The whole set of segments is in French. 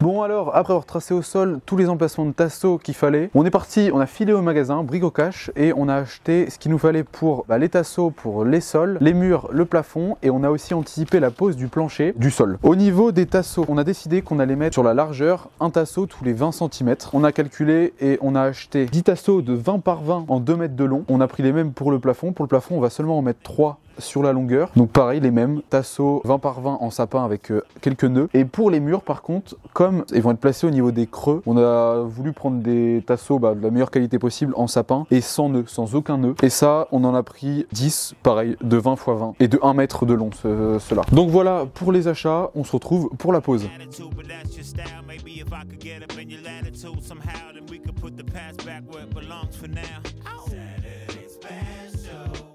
Bon alors, après avoir tracé au sol tous les emplacements de tasseaux qu'il fallait, on est parti, on a filé au magasin, Brico Cash, et on a acheté ce qu'il nous fallait pour les tasseaux, pour les sols, les murs, le plafond, et on a aussi anticipé la pose du plancher, du sol. Au niveau des tasseaux, on a décidé qu'on allait mettre sur la largeur un tasseau tous les 20 cm. On a calculé et on a acheté 10 tasseaux de 20 par 20 en 2 mètres de long. On a pris les mêmes pour le plafond. Pour le plafond, on va seulement en mettre 3 sur la longueur. Donc pareil, les mêmes tasseaux 20 par 20 en sapin avec quelques nœuds. Et pour les murs, par contre, comme ils vont être placés au niveau des creux, on a voulu prendre des tasseaux de la meilleure qualité possible en sapin et sans nœud, sans aucun nœud. Et ça, on en a pris 10, pareil, de 20 x 20 et de 1 mètre de long, cela. Donc voilà pour les achats, on se retrouve pour la pause.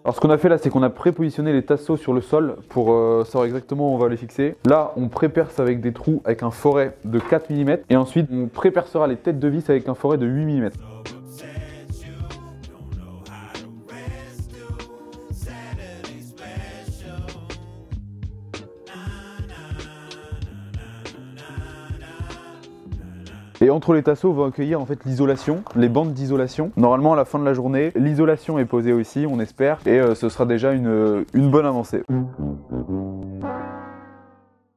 Alors ce qu'on a fait là, c'est qu'on a prépositionné les tasseaux sur le sol pour savoir exactement où on va les fixer. Là, on pré-perce avec des trous avec un foret de 4 mm et ensuite on pré-percera les têtes de vis avec un foret de 8 mm. Et entre les tasseaux, on va accueillir en fait l'isolation, les bandes d'isolation. Normalement, à la fin de la journée, l'isolation est posée aussi, on espère, et ce sera déjà une bonne avancée.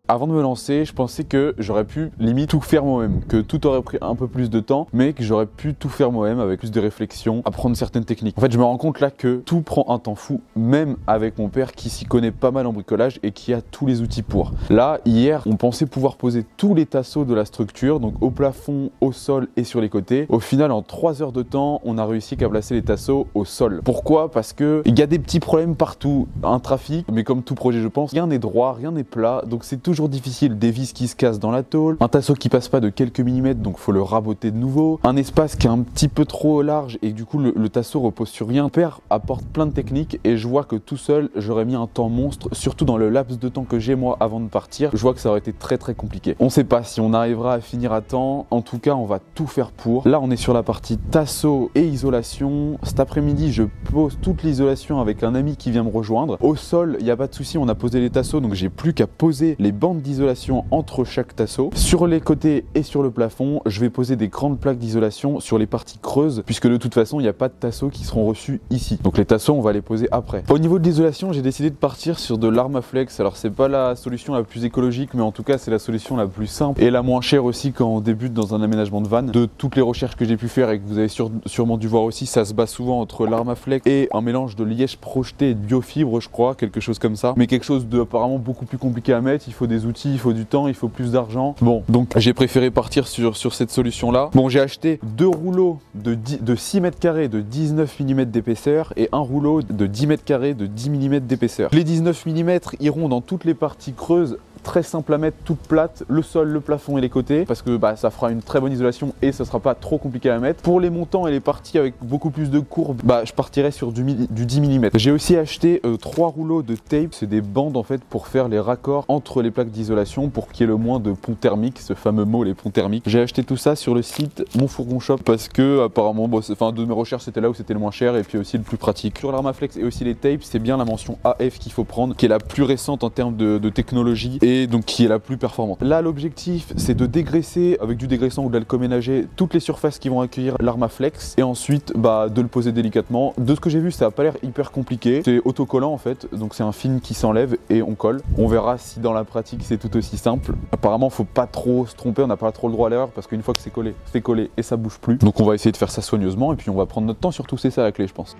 Avant de me lancer, je pensais que j'aurais pu limite tout faire moi-même, que tout aurait pris un peu plus de temps, mais que j'aurais pu tout faire moi-même avec plus de réflexion, apprendre certaines techniques. En fait, je me rends compte là que tout prend un temps fou, même avec mon père qui s'y connaît pas mal en bricolage et qui a tous les outils pour. Là, hier, on pensait pouvoir poser tous les tasseaux de la structure, donc au plafond, au sol et sur les côtés. Au final, en 3 heures de temps, on a réussi qu'à placer les tasseaux au sol. Pourquoi? Parce que il y a des petits problèmes partout, un trafic, mais comme tout projet, je pense, rien n'est droit, rien n'est plat, donc c'est toujours difficile, des vis qui se cassent dans la tôle, un tasseau qui passe pas de quelques millimètres donc faut le raboter de nouveau, un espace qui est un petit peu trop large et du coup le tasseau repose sur rien. Mon père apporte plein de techniques et je vois que tout seul j'aurais mis un temps monstre, surtout dans le laps de temps que j'ai moi avant de partir. Je vois que ça aurait été très compliqué. On sait pas si on arrivera à finir à temps, en tout cas on va tout faire pour. Là on est sur la partie tasseau et isolation. Cet après-midi je pose toute l'isolation avec un ami qui vient me rejoindre. Au sol il n'y a pas de souci, on a posé les tasseaux donc j'ai plus qu'à poser les bandes d'isolation entre chaque tasseau. Sur les côtés et sur le plafond, je vais poser des grandes plaques d'isolation sur les parties creuses puisque de toute façon il n'y a pas de tasseaux qui seront reçus ici. Donc les tasseaux on va les poser après. Au niveau de l'isolation, j'ai décidé de partir sur de l'Armaflex. Alors c'est pas la solution la plus écologique mais en tout cas c'est la solution la plus simple et la moins chère aussi quand on débute dans un aménagement de van. De toutes les recherches que j'ai pu faire et que vous avez sûrement dû voir aussi, ça se bat souvent entre l'Armaflex et un mélange de liège projeté et de biofibre je crois, quelque chose comme ça. Mais quelque chose de apparemment beaucoup plus compliqué à mettre, il faut des outils, il faut du temps, il faut plus d'argent. Bon, donc j'ai préféré partir sur cette solution-là. Bon, j'ai acheté 2 rouleaux de 6 mètres carrés de 19 mm d'épaisseur et un rouleau de 10 mètres carrés de 10 mm d'épaisseur. Les 19 mm iront dans toutes les parties creuses, très simple à mettre, toutes plates, le sol, le plafond et les côtés, parce que ça fera une très bonne isolation et ça sera pas trop compliqué à mettre. Pour les montants et les parties avec beaucoup plus de courbes, je partirai sur du 10 mm. J'ai aussi acheté 3 rouleaux de tape, c'est des bandes en fait pour faire les raccords entre les plaques d'isolation pour qu'il y ait le moins de ponts thermiques, ce fameux mot les ponts thermiques. J'ai acheté tout ça sur le site Mon Fourgon Shop parce que apparemment, de mes recherches c'était là où c'était le moins cher et puis aussi le plus pratique. Sur l'Armaflex et aussi les tapes, c'est bien la mention AF qu'il faut prendre, qui est la plus récente en termes de technologie et donc qui est la plus performante. Là l'objectif c'est de dégraisser avec du dégraissant ou de l'alcool ménager toutes les surfaces qui vont accueillir l'Armaflex et ensuite de le poser délicatement. De ce que j'ai vu ça a pas l'air hyper compliqué, c'est autocollant en fait, donc c'est un film qui s'enlève et on colle. On verra si dans la pratique c'est tout aussi simple. Apparemment faut pas trop se tromper, on n'a pas trop le droit à l'erreur parce qu'une fois que c'est collé et ça bouge plus. Donc on va essayer de faire ça soigneusement et puis on va prendre notre temps, surtout c'est ça la clé je pense.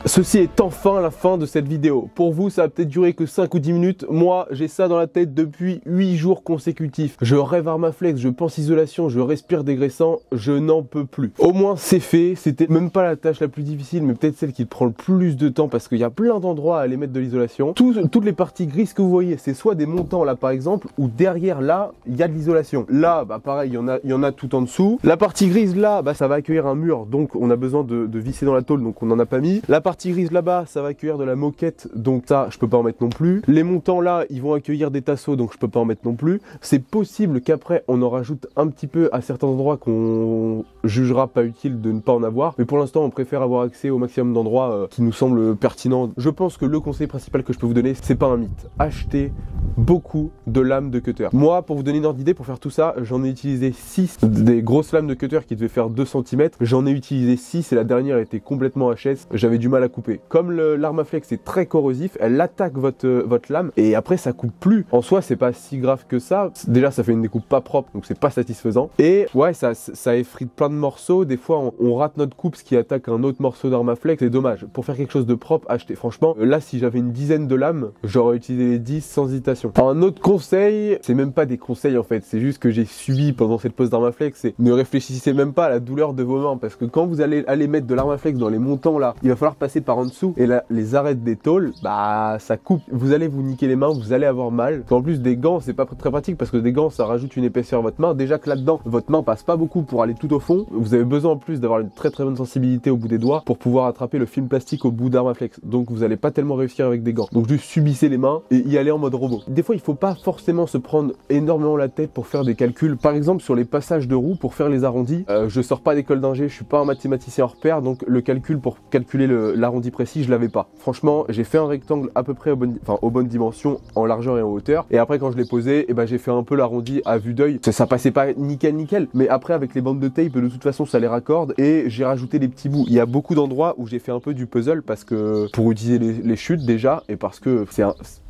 Ceci est enfin la fin de cette vidéo. Pour vous, ça va peut-être durer que 5 ou 10 minutes. Moi, j'ai ça dans la tête depuis 8 jours consécutifs. Je rêve Armaflex, je pense isolation, je respire dégraissant, je n'en peux plus. Au moins, c'est fait. C'était même pas la tâche la plus difficile, mais peut-être celle qui prend le plus de temps parce qu'il y a plein d'endroits à aller mettre de l'isolation. Toutes les parties grises que vous voyez, c'est soit des montants là par exemple, ou derrière là, il y a de l'isolation. Là, bah pareil, il y en a tout en dessous. La partie grise là, bah ça va accueillir un mur, donc on a besoin de visser dans la tôle, donc on n'en a pas mis. La partie grise là-bas, ça va accueillir de la moquette, donc ça, je peux pas en mettre non plus. Les montants là, ils vont accueillir des tasseaux, donc je peux pas en mettre non plus. C'est possible qu'après, on en rajoute un petit peu à certains endroits qu'on jugera pas utile de ne pas en avoir, mais pour l'instant, on préfère avoir accès au maximum d'endroits qui nous semblent pertinents. Je pense que le conseil principal que je peux vous donner, c'est pas un mythe. Achetez beaucoup de lames de cutter. Moi, pour vous donner une ordre d'idée, pour faire tout ça, j'en ai utilisé 6 des grosses lames de cutter qui devaient faire 2 cm. J'en ai utilisé 6 et la dernière était complètement HS. J'avais du mal à couper. Comme l'Armaflex est très corrosif, elle attaque votre lame et après ça coupe plus. En soi, c'est pas si grave que ça. Déjà, ça fait une découpe pas propre, donc c'est pas satisfaisant. Et ouais, ça effrite plein de morceaux. Des fois, on rate notre coupe, ce qui attaque un autre morceau d'Armaflex. C'est dommage. Pour faire quelque chose de propre, achetez. Franchement, là, si j'avais une dizaine de lames, j'aurais utilisé les 10 sans hésitation. Un autre conseil, c'est même pas des conseils en fait, c'est juste que j'ai subi pendant cette pose d'Armaflex, c'est ne réfléchissez même pas à la douleur de vos mains, parce que quand vous allez mettre de l'Armaflex dans les montants là, il va falloir passer par en dessous, et là, les arêtes des tôles, bah ça coupe. Vous allez vous niquer les mains, vous allez avoir mal. En plus des gants, c'est pas très pratique, parce que des gants, ça rajoute une épaisseur à votre main. Déjà que là-dedans, votre main passe pas beaucoup pour aller tout au fond. Vous avez besoin en plus d'avoir une très bonne sensibilité au bout des doigts pour pouvoir attraper le film plastique au bout d'Armaflex. Donc vous allez pas tellement réussir avec des gants. Donc juste subissez les mains et y aller en mode robot. Des fois, il faut pas forcément se prendre énormément la tête pour faire des calculs. Par exemple, sur les passages de roues, pour faire les arrondis, je sors pas d'école d'ingé, je suis pas un mathématicien hors pair, donc le calcul pour calculer l'arrondi précis, je l'avais pas. Franchement, j'ai fait un rectangle à peu près aux bonnes dimensions en largeur et en hauteur, et après quand je l'ai posé, j'ai fait un peu l'arrondi à vue d'œil. Ça passait pas nickel, mais après avec les bandes de tape, de toute façon ça les raccorde, et j'ai rajouté des petits bouts. Il y a beaucoup d'endroits où j'ai fait un peu du puzzle parce que pour utiliser les chutes déjà, et parce que c'est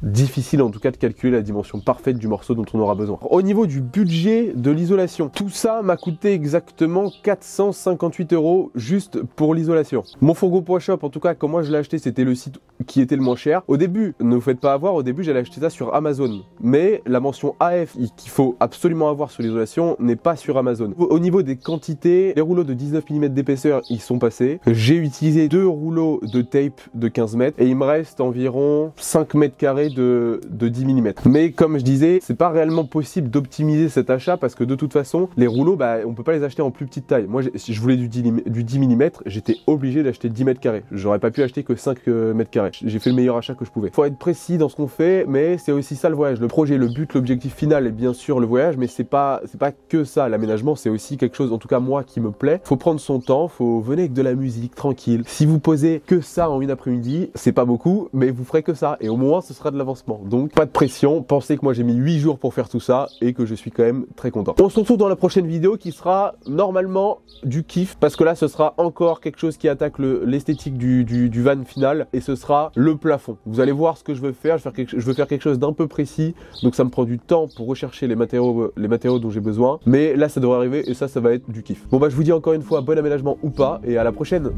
difficile en tout cas de calculer la dimension parfaite du morceau dont on aura besoin. Au niveau du budget de l'isolation, tout ça m'a coûté exactement 458 € juste pour l'isolation. Mon fourgon Point Shop, en tout cas, quand moi je l'ai acheté, c'était le site qui était le moins cher. Au début, ne vous faites pas avoir, au début j'allais acheter ça sur Amazon. Mais la mention AF qu'il faut absolument avoir sur l'isolation n'est pas sur Amazon. Au niveau des quantités, les rouleaux de 19 mm d'épaisseur, ils sont passés. J'ai utilisé 2 rouleaux de tape de 15 mètres et il me reste environ 5 mètres carrés de 10 mm. Mais comme je disais, c'est pas réellement possible d'optimiser cet achat parce que de toute façon, les rouleaux, on peut pas les acheter en plus petite taille. Moi, si je voulais du 10 mm, j'étais obligé d'acheter 10 mètres carrés. J'aurais pas pu acheter que 5 mètres carrés. J'ai fait le meilleur achat que je pouvais. Faut être précis dans ce qu'on fait, mais c'est aussi ça le voyage. Le projet, le but, l'objectif final est bien sûr le voyage, mais c'est pas que ça. L'aménagement, c'est aussi quelque chose, en tout cas moi, qui me plaît. Faut prendre son temps, faut venir avec de la musique tranquille. Si vous posez que ça en une après-midi, c'est pas beaucoup, mais vous ferez que ça. Et au moins, ce sera de l'avancement. Donc, pas de pression. Pensez que moi, j'ai mis 8 jours pour faire tout ça et que je suis quand même très content. On se retrouve dans la prochaine vidéo qui sera normalement du kiff, parce que là, ce sera encore quelque chose qui attaque l'esthétique du van final, et ce sera le plafond. Vous allez voir ce que je veux faire. Je veux faire quelque chose d'un peu précis, donc ça me prend du temps pour rechercher les matériaux dont j'ai besoin. Mais là, ça devrait arriver et ça va être du kiff. Bon je vous dis encore une fois, bon aménagement ou pas, et à la prochaine.